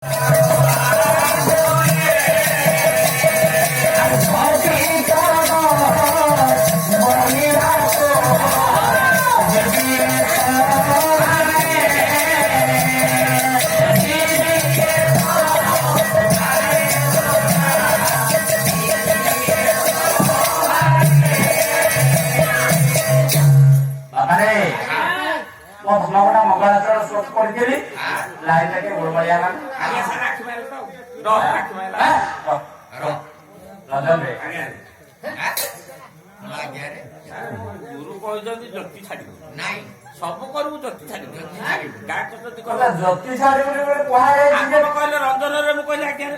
ସବୁ କରିବୁ ଜ୍ୟୋତି ଛାଡ଼ିବୁ ଜ୍ୟୋତି ଛାଡ଼ିବୁ କହିଲେ ରଞ୍ଜନରେ ମୁଁ କହିଲି ଆଜ୍ଞା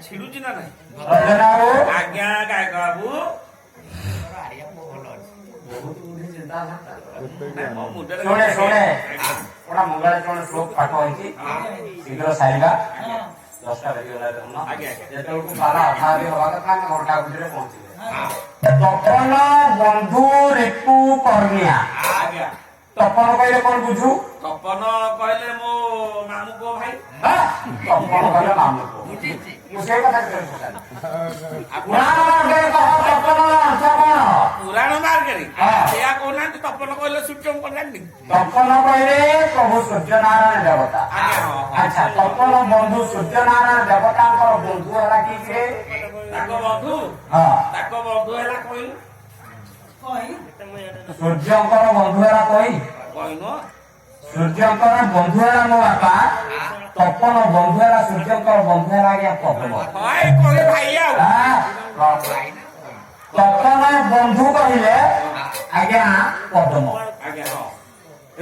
ଛିଡୁଛି ନା ନାହିଁ ଆଜ୍ଞା ଗାୟକ ବାବୁ ଶୀଘ୍ର ସାରିବା 10ଟା ବାଜିଗଲା ଯେତେବେଳକୁ ପାଲା ଅଧା ହବା କଥା ଆମେ ଘଣ୍ଟା ଭିତରେ ପହଞ୍ଚିବେ। ତପନ ବନ୍ଧୁ ରିପୁ କର୍ମିଆ ତପନ କହିଲେ କଣ ବୁଝୁ? ତପନ କହିଲେ ମୋ ମାମୁ ପୁଅ ଭାଇ ତପନ କହିଲେ ମାମୁ ପୁଅ ମୁଁ ସେଇ କଥା ପୁରାଣ ମାର୍ଗରେ ସେଇଆ କହୁନାହାନ୍ତି ତପନ କହିଲେ ସୂର୍ଯ୍ୟ କହୁନାହାନ୍ତି ତପନ କହିଲେ ପ୍ରଭୁ ସୂର୍ଯ୍ୟନାରାୟଣ ଦେବତା। ଆଚ୍ଛା ତପନ ବନ୍ଧୁ ସୂର୍ଯ୍ୟନାରାୟଣ ଦେବତାଙ୍କର ବନ୍ଧୁ ହେଲା କିଏ? ତାଙ୍କ ବନ୍ଧୁ ହେଲା କହିଲୁ ସୂର୍ଯ୍ୟଙ୍କର ବନ୍ଧୁ ହେଲା କହିନୁ ସୂର୍ଯ୍ୟଙ୍କର ବନ୍ଧୁ ହେଲା ମୋ ବାପା ତପନ ବନ୍ଧୁ ହେଲା ସୂର୍ଯ୍ୟଙ୍କର ବନ୍ଧୁ ହେଲା ଆଜ୍ଞା ପବନ। ତପନ ବନ୍ଧୁ କହିଲେ ଆଜ୍ଞା ପଦ୍ମ।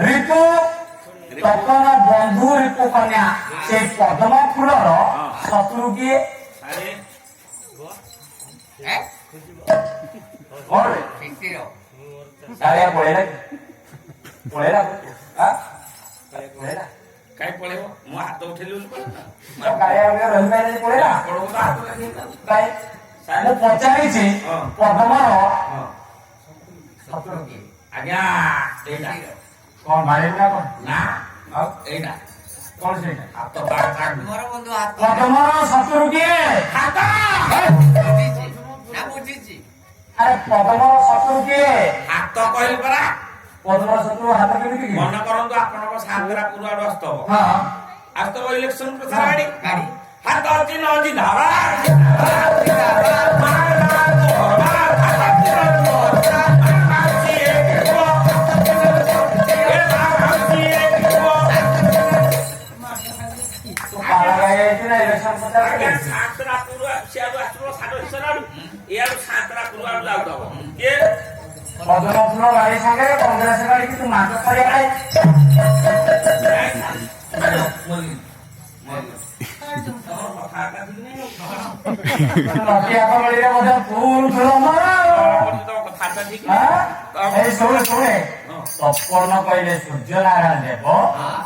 ରିପୁ ତପନ ବନ୍ଧୁ ରିପୁ କନ୍ୟା ସେ ପଦ୍ମ ଫୁଲର ଶତ୍ରୁ କିଏ? କାଇଁ ପଳେଇବ ମୁଁ ହାତ ଉଠେଇଲି ମୁଁ ପଚାରିଛି ପଦ୍ମର ଆଜ୍ଞା ଏଇଟା କଣ ମାରିବୁ ନା କଣ? ନା ଏଇଟା କଣ ସେଇଟା? ପଦ୍ମର ଶତ୍ରୁ କିଏ? ହାତ ଆରେ ପଦ୍ମର ଶତ୍ରୁ କିଏ? ହାତ କହିଲି ପରା ପଦ୍ମର ଶତ୍ରୁ ହାତ କେମିତି? ମନେ କରନ୍ତୁ ଆପଣଙ୍କ ସାତରାପୁର ଆଡୁ ଆସୁଥିବ ଆସୁଥିବ ଇଲେକ୍ସନ ପ୍ରଚାର ଗାଡି ହାତ ଅଛି ନ ଅଛି ଧାରା ପଦ୍ମଫୁଲ ଗାଡି ସାଙ୍ଗରେ କଂଗ୍ରେସ ଗାଡି କିନ୍ତୁ ମାଛ କରିବା ଶୁଣେ ତପନ କହିଲେ ସୂର୍ଯ୍ୟନାରାୟଣ ଦେବ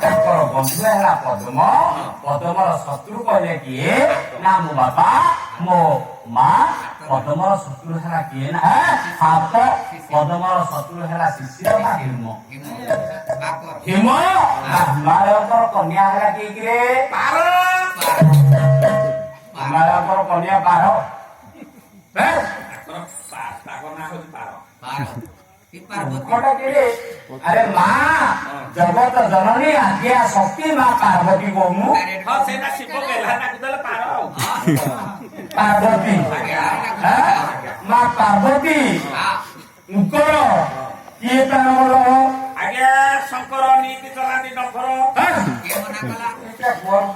ତାଙ୍କର ବନ୍ଧୁ ହେଲା ପଦ୍ମ ପଦ୍ମର ଶତ୍ରୁ କହିଲେ କିଏ? ନା ମୋ ବାପା ମୋ ମା ପଦ୍ମର ଶତ୍ରୁ ହେଲା କିଏ? ନା ସାପ ପଦ୍ମର ଶତ୍ରୁ ହେଲା ଶିଶିର ନା ହିମ ହିମାଳୟଙ୍କର କନ୍ୟା ହେଲା କିଏ କିରେ? ହିମାଳୟଙ୍କର କନ୍ୟା ପାର ଆରେ ମା ଜଗତ ଜନନୀ ଆଜ୍ଞା ଶକ୍ତି ମା ପାର୍ବତୀ କହୁନୁ ପାର୍ବତୀ ମା ପାର୍ବତୀ ଙ୍କର କିଏ ପ୍ରାଣ ବଲ୍ଲଭ? ଆଜ୍ଞା ଶଙ୍କର ନୀତି ଚଲାନ୍ତି ଡମ୍ଫର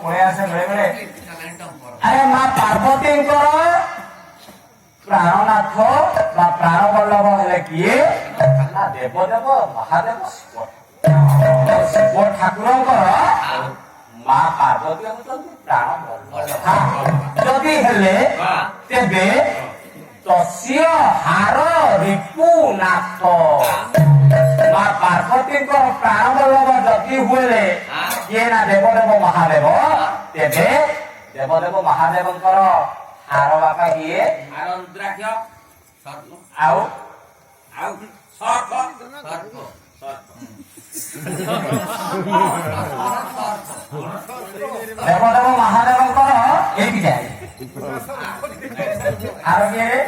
ପଳେଇ ଆସେ ବେଳେ ବେଳେ। ଆରେ ମା ପାର୍ବତୀଙ୍କର ପ୍ରାଣନାଥ ବା ପ୍ରାଣ ବଲ୍ଲଭ ହେଲେ କିଏ? ନା ଦେବଦେବ ମହାଦେବ ଶିବ। ଶିବ ଠାକୁରଙ୍କର ମା ପାର୍ବତୀ ହେଉଛନ୍ତି ପ୍ରାଣ ବଲ୍ଲଭ। ଯଦି ହେଲେ ତେବେ ତସ୍ୟ ହାର ରିପୁ ନାଥ ମା ପାର୍ବତୀଙ୍କର ପ୍ରାଣ ବଲ୍ଲଭ ଯଦି ହୁଏ କିଏ? ନା ଦେବଦେବ ମହାଦେବ। ତେବେ ଦେବଦେବ ମହାଦେବଙ୍କର ହାର ବାପା କିଏ? ରୁଦ୍ରାକ୍ଷ ଆଉ ଦେବଦେବ ମହାଦେବଙ୍କର ଏଇଠି ଯାଏ ଆର କିଏ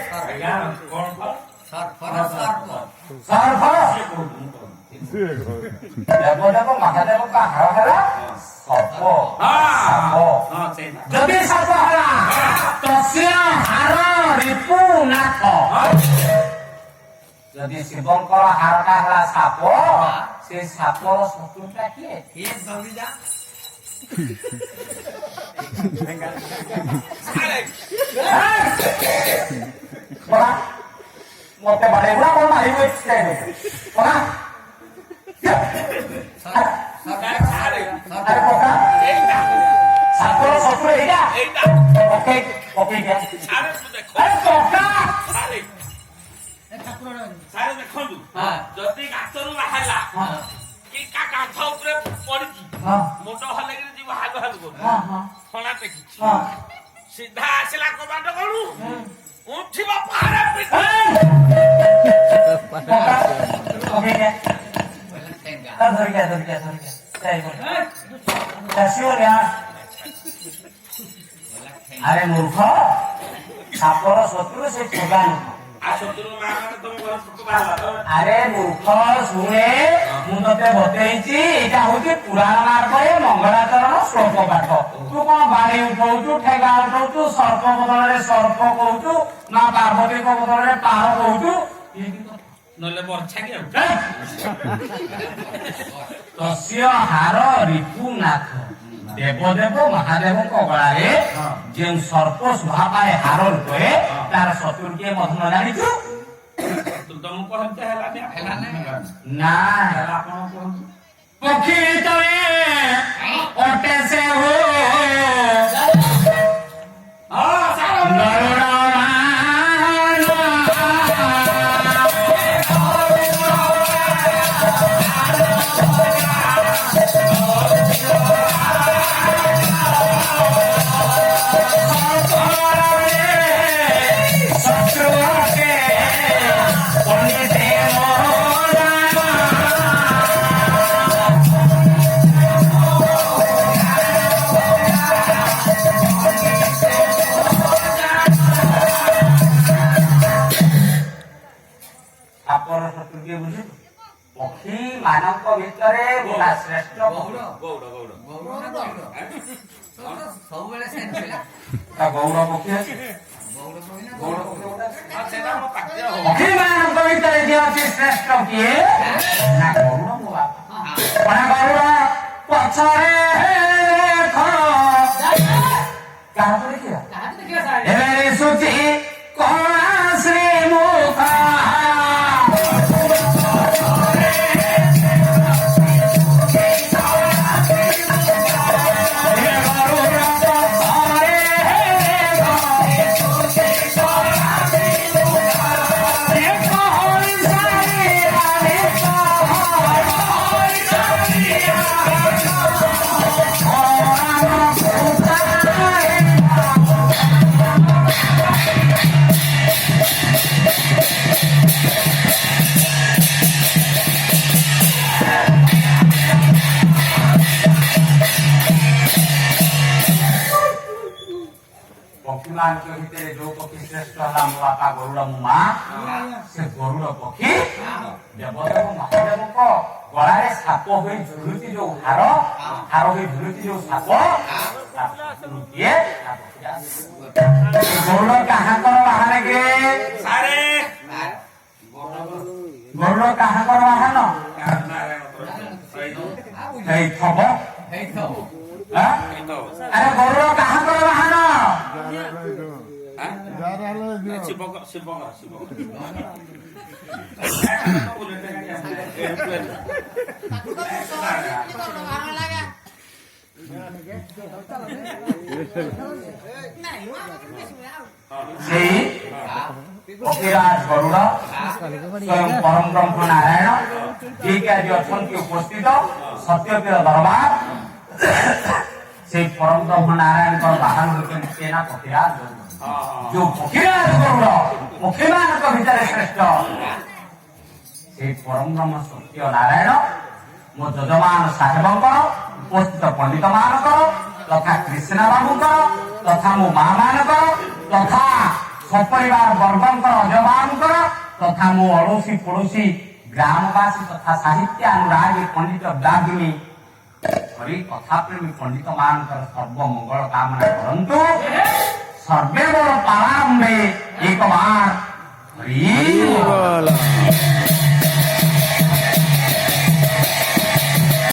ସର୍ପ ଦେବଦେବ ମହାଦେବଙ୍କ ହାର ହେଲା ସର୍ପ ଯଦି ସର୍ପ ହେଲା ତସ୍ୟ ହାର ରିପୁ ନାଥ ଯଦି ଶିବଙ୍କର ହାରଟା ହେଲା ସାପ ସେ ସାପର ଶତ୍ରୁଟା କିଏ ମତେ ବାଡେଇବୁଣା କଣ ମାରିବୁ ସାପର ଶତ୍ରୁ ଏଇଟା ପକେଇ ପକେଇ ସାରେ ଦେଖନ୍ତୁ ଯଦି ଗାତରୁ ବାହାରିଲା କି କାନ୍ଥ ଉପରେ ପଡିଛି ମୁଣ୍ଡ ହଲେଇକି ଯିବ ହାଲୁ ହାଲୁ କରୁ ଖଣା ଟେକିଛି ସିଧା ଆସିଲା କବାଟ କରୁ ଉଠିବ ପାହାଡ ଆରେ ମୂର୍ଖ ସାପର ଶତ୍ରୁ ସେ ଠୋଗା ନୁହଁ ଆରେ ମୂର୍ଖ ଶୁଣେ ମୁଁ ତତେ ବତେଇଛି ଏଇଟା ହଉଛି ପୁରାଣ ମାର୍ଗରେ ମଙ୍ଗଳାଚରଣ ଶ୍ଲୋକ ପାଠ ତୁ କଣ ବାଡି ଉଠଉଛୁ ଠେଙ୍ଗା ଉଠଉଛୁ ସର୍ପ ବଦଳରେ ସର୍ପ କହୁଛୁ ନା ପାର୍ବତୀଙ୍କ ବଦଳରେ ପାର କହୁଛୁ ନହେଲେ ବର୍ଷା କି ତସ୍ୟ ହାର ରିପୁନାଥ ଦେବଦେବ ମହାଦେବଙ୍କ ଗଳାରେ ଯେଉଁ ସର୍ପ ଶୋଭା ପାଏ ହାର ରୂପେ ତାର ଶତ୍ରୁ କିଏ ମଧ୍ୟ ଜାଣିଛୁ ନା ପକ୍ଷୀ ତଳେ ଅଟେ ସେ ପକ୍ଷୀ ମାନଙ୍କ ଭିତରେ ଗୋଟା ଶ୍ରେଷ୍ଠ ଗୌର ପକ୍ଷୀ ଅଛି ପକ୍ଷୀ ମାନଙ୍କ ଭିତରେ ଯିଏ ଅଛି ଶ୍ରେଷ୍ଠ କିଏ ନା ଗରୁଡ଼ ମୋ ବାପା ଗରୁଡ଼ ପଛରେ କାହାକୁ ଦେଖିବା ଏବେ ଦିଶୁଛି କଳା ଶ୍ରୀମୁଖ ପକ୍ଷୀମାନଙ୍କ ଭିତରେ ଯୋଉ ପକ୍ଷୀ ଶ୍ରେଷ୍ଠ ହେଲା ମୋ ବାପା ଗରୁଡ଼ ମୋ ମା ସେ ଗରୁଡ଼ ପକ୍ଷୀ ଦେବଦେବ ମହାଦେବଙ୍କ ଗଳାରେ ସାପ ହୋଇ ଝୁଲୁଛି ଯୋଉ ହାର ହୋଇ ଝୁଲୁଛି ଯୋଉ ସାପ କିଏ ଗରୁଡ଼ କାହାଙ୍କର ବାହାନ କି ଗରୁଡ଼ କାହାଙ୍କର ବାହାନ ହେଇଥବ ଆରେ ଗରୁଡ଼ କାହାଙ୍କର ବାହାନ ସେଇ କପିରାଜ ଗରୁଡ଼ ସ୍ୱୟଂ ପରମ ବ୍ରହ୍ମ ନାରାୟଣ ଯିଏକି ଆଜି ଅଛନ୍ତି ଉପସ୍ଥିତ ସତ୍ୟପୀର ଦରବାର ସେଇ ପରମ ବ୍ରହ୍ମ ନାରାୟଣଙ୍କର ବାହାନ ହେଉଛନ୍ତି କିଏ ନା କପିରାଜ ଗରୁଡ଼ ଯୋଉ ପକ୍ଷୀରାଜ ଗରୁଡ଼ ପକ୍ଷୀମାନଙ୍କ ଭିତରେ ଶ୍ରେଷ୍ଠ সেই পরম ব্রহ্ম সত্য নারায়ণ মো যজমান সাহেবଙ୍କର উপস্থিତ ପଣ୍ଡିତ ମାନଙ୍କର ତଥା କୃଷ୍ଣ ବାବୁଙ୍କର ତଥା ମୋ ମା ମାନଙ୍କର ତଥା ସପରିବାର ବର୍ଗଙ୍କର ଅଜବାଙ୍କର ତଥା ମୋ ଅଡ଼ୋଶୀ ପଡ଼ୋଶୀ ଗ୍ରାମବାସୀ ତଥା ସାହିତ୍ୟ ଅନୁରାଗୀ ପଣ୍ଡିତ ବ୍ଲାଗିନୀ ହରି କଥାପ୍ରେମୀ ପଣ୍ଡିତ ମାନଙ୍କର ସର୍ବମଙ୍ଗଳ କାମନା କରନ୍ତୁ। ସର୍ବେ ବଳ ପାଳାମ୍ବେ ଏକବାର